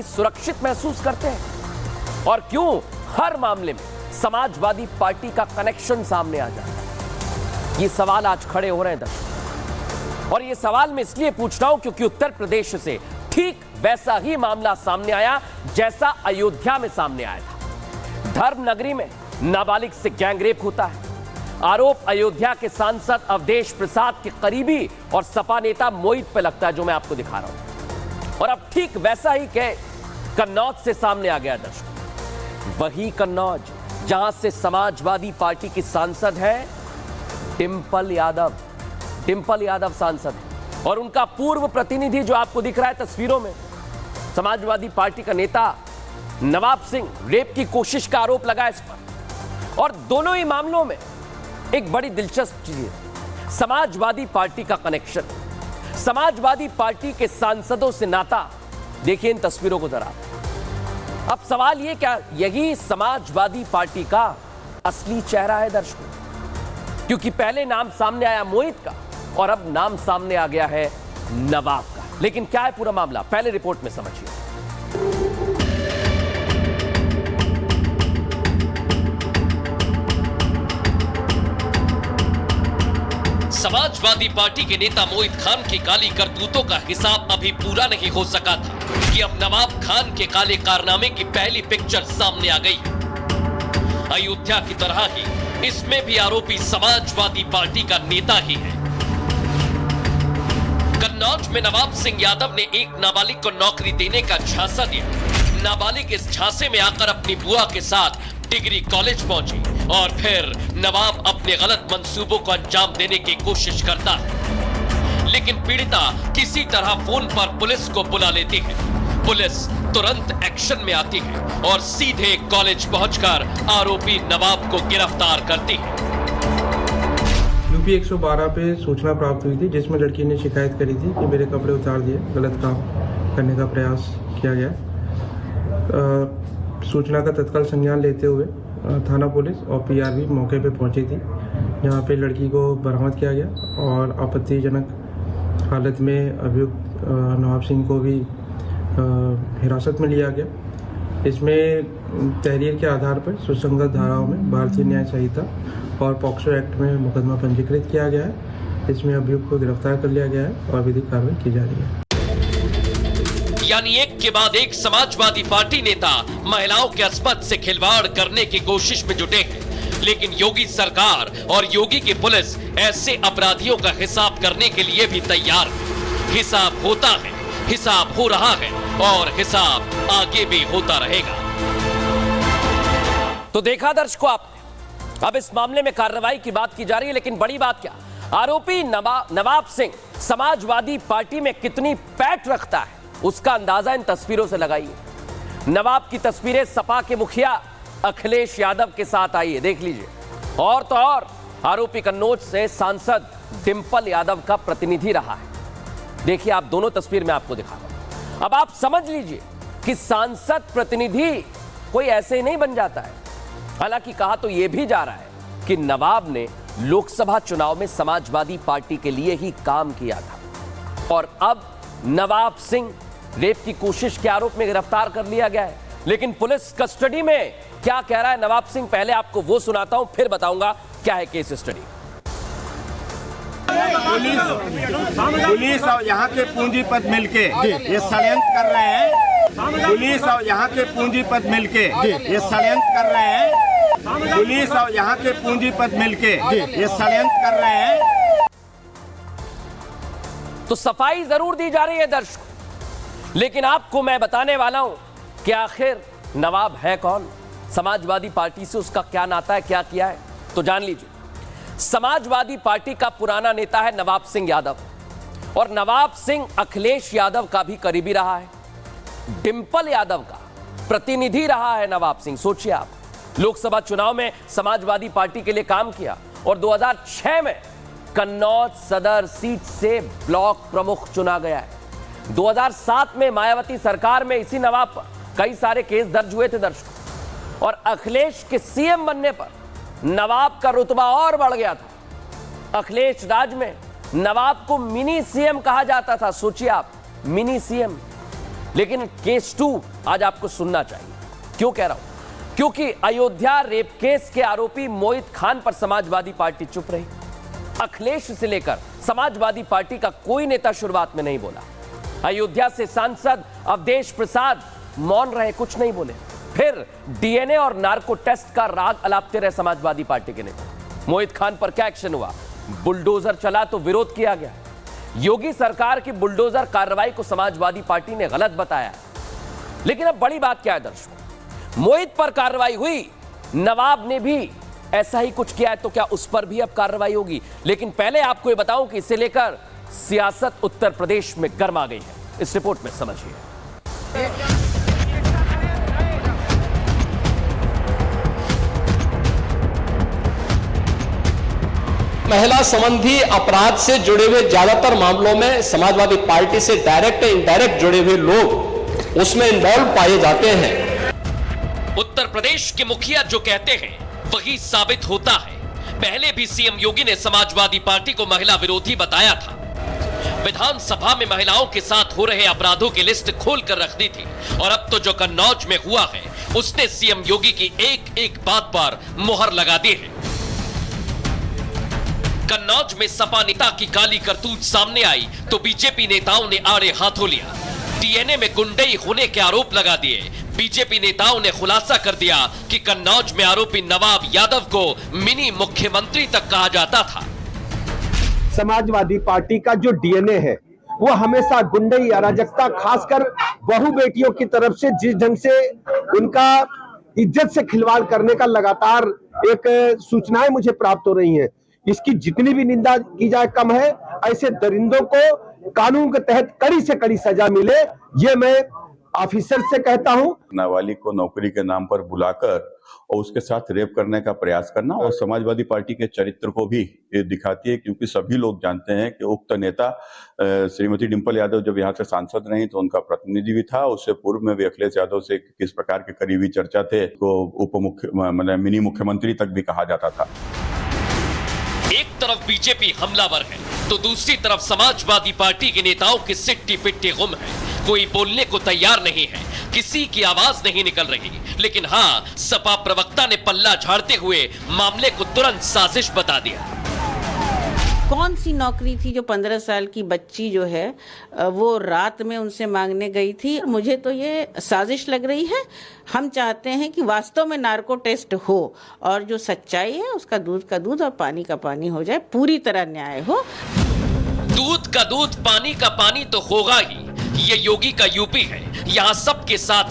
सुरक्षित महसूस करते हैं और क्यों हर मामले में समाजवादी पार्टी का कनेक्शन सामने आ जाता है? ये सवाल आज खड़े हो रहे हैं दर्शकों, और ये सवाल मैं इसलिए पूछ रहा हूं क्योंकि उत्तर प्रदेश से ठीक वैसा ही मामला सामने आया जैसा अयोध्या में सामने आया था। धर्म नगरी में नाबालिग से गैंगरेप होता है। आरोप अयोध्या के सांसद अवधेश प्रसाद के करीबी और सपा नेता मोहित पे लगता है, जो मैं आपको दिखा रहा हूं। और अब ठीक वैसा ही केस कन्नौज से सामने आ गया दर्शकों। वही कन्नौज जहां से समाजवादी पार्टी की सांसद है डिंपल यादव। डिंपल यादव सांसद है और उनका पूर्व प्रतिनिधि जो आपको दिख रहा है तस्वीरों में, समाजवादी पार्टी का नेता नवाब सिंह, रेप की कोशिश का आरोप लगा इस पर। और दोनों ही मामलों में एक बड़ी दिलचस्प चीज है, समाजवादी पार्टी का कनेक्शन, समाजवादी पार्टी के सांसदों से नाता। देखिए इन तस्वीरों को जरा। अब सवाल ये, क्या यही समाजवादी पार्टी का असली चेहरा है दर्शकों? क्योंकि पहले नाम सामने आया मोहित का और अब नाम सामने आ गया है नवाब का। लेकिन क्या है पूरा मामला, पहले रिपोर्ट में समझिए। समाजवादी पार्टी के नेता मोहित खान की काली करतूतों का हिसाब अभी पूरा नहीं हो सका था कि अब नवाब खान के काले कारनामे की पहली पिक्चर सामने आ गई। अयोध्या की तरह ही इसमें भी आरोपी समाजवादी पार्टी का नेता ही है। कन्नौज में नवाब सिंह यादव ने एक नाबालिग को नौकरी देने का झांसा दिया। नाबालिग इस झांसे में आकर अपनी बुआ के साथ डिग्री कॉलेज पहुंची और फिर नवाब अपने गलत मंसूबों को अंजाम देने की कोशिश करता है। लेकिन पीड़िता किसी तरह फोन पर पुलिस को बुला लेती है। पुलिस तुरंत एक्शन में आती है और सीधे कॉलेज पहुंचकर आरोपी नवाब को गिरफ्तार करती है। यूपी 112 पे सूचना प्राप्त हुई थी जिसमें लड़की ने शिकायत करी थी कि मेरे कपड़े उतार दिए, गलत काम करने का प्रयास किया गया। सूचना का तत्काल संज्ञान लेते हुए थाना पुलिस और पीआरबी मौके पे पहुंची थी, जहां पे लड़की को बरामद किया गया और आपत्तिजनक हालत में अभियुक्त नवाब सिंह को भी हिरासत में लिया गया। इसमें तहरीर के आधार पर सुसंगत धाराओं में भारतीय न्याय संहिता और पॉक्सो एक्ट में मुकदमा पंजीकृत किया गया है। इसमें अभियुक्त को गिरफ्तार कर लिया गया है और विधिक कार्रवाई की जा रही है। यानी एक के बाद एक समाजवादी पार्टी नेता महिलाओं के अस्मत से खिलवाड़ करने की कोशिश में जुटे हैं। लेकिन योगी सरकार और योगी की पुलिस ऐसे अपराधियों का हिसाब करने के लिए भी तैयार है। हिसाब होता है, हिसाब हो रहा है और हिसाब आगे भी होता रहेगा। तो देखा दर्शकों आपने, अब इस मामले में कार्रवाई की बात की जा रही है। लेकिन बड़ी बात क्या, आरोपी नवाब सिंह समाजवादी पार्टी में कितनी पैठ रखता है उसका अंदाजा इन तस्वीरों से लगाइए। नवाब की तस्वीरें सपा के मुखिया अखिलेश यादव के साथ आई है, देख लीजिए। और तो और आरोपी कन्नौज से सांसद डिंपल यादव का प्रतिनिधि रहा है। देखिए आप, दोनों तस्वीर में आपको दिखा रहा हूं। अब आप समझ लीजिए कि सांसद प्रतिनिधि कोई ऐसे ही नहीं बन जाता है। हालांकि कहा तो यह भी जा रहा है कि नवाब ने लोकसभा चुनाव में समाजवादी पार्टी के लिए ही काम किया था और अब नवाब सिंह रेप की कोशिश के आरोप में गिरफ्तार कर लिया गया है। लेकिन पुलिस कस्टडी में क्या कह रहा है नवाब सिंह, पहले आपको वो सुनाता हूं, फिर बताऊंगा क्या है केस स्टडी। पुलिस और यहाँ के पूंजीपत मिलके ये षड्यंत्र कर रहे हैं। पुलिस और यहाँ के पूंजीपत मिलके ये षड्यंत्र कर रहे हैं। पुलिस और यहाँ के पूंजीपत मिलके ये षड्यंत्र कर रहे हैं। तो सफाई जरूर दी जा रही है दर्शकों, लेकिन आपको मैं बताने वाला हूं कि आखिर नवाब है कौन, समाजवादी पार्टी से उसका क्या नाता है, क्या किया है, तो जान लीजिए। समाजवादी पार्टी का पुराना नेता है नवाब सिंह यादव और नवाब सिंह अखिलेश यादव का भी करीबी रहा है। डिंपल यादव का प्रतिनिधि रहा है नवाब सिंह। सोचिए आप, लोकसभा चुनाव में समाजवादी पार्टी के लिए काम किया और 2006 में कन्नौज सदर सीट से ब्लॉक प्रमुख चुना गया है। 2007 में मायावती सरकार में इसी नवाब पर कई सारे केस दर्ज हुए थे दर्शकों, और अखिलेश के सीएम बनने पर नवाब का रुतबा और बढ़ गया था। अखिलेश राज में नवाब को मिनी सीएम कहा जाता था। सोचिए आप, मिनी सीएम। लेकिन केस 2 आज आपको सुनना चाहिए। क्यों कह रहा हूं? क्योंकि अयोध्या रेप केस के आरोपी मोहित खान पर समाजवादी पार्टी चुप रही। अखिलेश से लेकर समाजवादी पार्टी का कोई नेता शुरुआत में नहीं बोला। अयोध्या से सांसद अवधेश प्रसाद मौन रहे, कुछ नहीं बोले। फिर डीएनए और नार्को टेस्ट का राग अलापते रहे समाजवादी पार्टी के नेता। मोहित खान पर क्या एक्शन हुआ? बुलडोजर चला तो विरोध किया गया। योगी सरकार की बुलडोजर कार्रवाई को समाजवादी पार्टी ने गलत बताया। लेकिन अब बड़ी बात क्या है दर्शकों, मोहित पर कार्रवाई हुई, नवाब ने भी ऐसा ही कुछ किया है, तो क्या उस पर भी अब कार्रवाई होगी? लेकिन पहले आपको यह बताऊं कि इसे लेकर सियासत उत्तर प्रदेश में गर्मा गई है। इस रिपोर्ट में समझिए। महिला संबंधी अपराध से जुड़े हुए ज्यादातर मामलों में समाजवादी पार्टी से डायरेक्ट या इनडायरेक्ट जुड़े हुए लोग उसमें इन्वॉल्व पाए जाते हैं। उत्तर प्रदेश के मुखिया जो कहते हैं वही साबित होता है। पहले भी सीएम योगी ने समाजवादी पार्टी को महिला विरोधी बताया था। विधानसभा में महिलाओं के साथ हो रहे अपराधों की लिस्ट खोल कर रख दी थी। और अब तो जो कन्नौज में हुआ है उसने सीएम योगी की एक एक बात पर मुहर लगा दी है। कन्नौज में सपा नेता की काली करतूत सामने आई तो बीजेपी नेताओं ने आड़े हाथों लिया। डीएनए में गुंडई होने के आरोप लगा दिए। बीजेपी नेताओं ने खुलासा कर दिया कि कन्नौज में आरोपी नवाब यादव को मिनी मुख्यमंत्री तक कहा जाता था। समाजवादी पार्टी का जो डीएनए है वो हमेशा गुंडई अराजकता, खासकर बहू बेटियों की तरफ से जिस ढंग से उनका इज्जत से खिलवाड़ करने का लगातार एक सूचनाएं मुझे प्राप्त हो रही हैं, इसकी जितनी भी निंदा की जाए कम है। ऐसे दरिंदों को कानून के तहत कड़ी से कड़ी सजा मिले, ये मैं ऑफिसर से कहता हूं। नाबालिग को नौकरी के नाम पर बुलाकर और उसके साथ रेप करने का प्रयास करना और समाजवादी पार्टी के चरित्र को भी ये दिखाती है, क्योंकि सभी लोग जानते हैं कि उक्त नेता श्रीमती डिंपल यादव जब यहाँ से सांसद रही तो उनका प्रतिनिधि भी था। उससे पूर्व में भी अखिलेश यादव से किस प्रकार के करीबी चर्चा थे, तो मिनी मुख्यमंत्री तक भी कहा जाता था। एक तरफ बीजेपी हमलावर है तो दूसरी तरफ समाजवादी पार्टी के नेताओं की सिट्टी पिट्टी गुम है। कोई बोलने को तैयार नहीं है, किसी की आवाज नहीं निकल रही। लेकिन हाँ, सपा प्रवक्ता ने पल्ला झाड़ते हुए मामले को तुरंत साजिश बता दिया। कौन सी नौकरी थी जो 15 साल की बच्ची जो है वो रात में उनसे मांगने गई थी? मुझे तो ये साजिश लग रही है। हम चाहते हैं कि वास्तव में नार्को टेस्ट हो और जो सच्चाई है उसका दूध का दूध और पानी का पानी हो जाए, पूरी तरह न्याय हो। दूध का दूध पानी का पानी तो होगा ही। ये योगी का यूपी है, यहाँ सबके साथ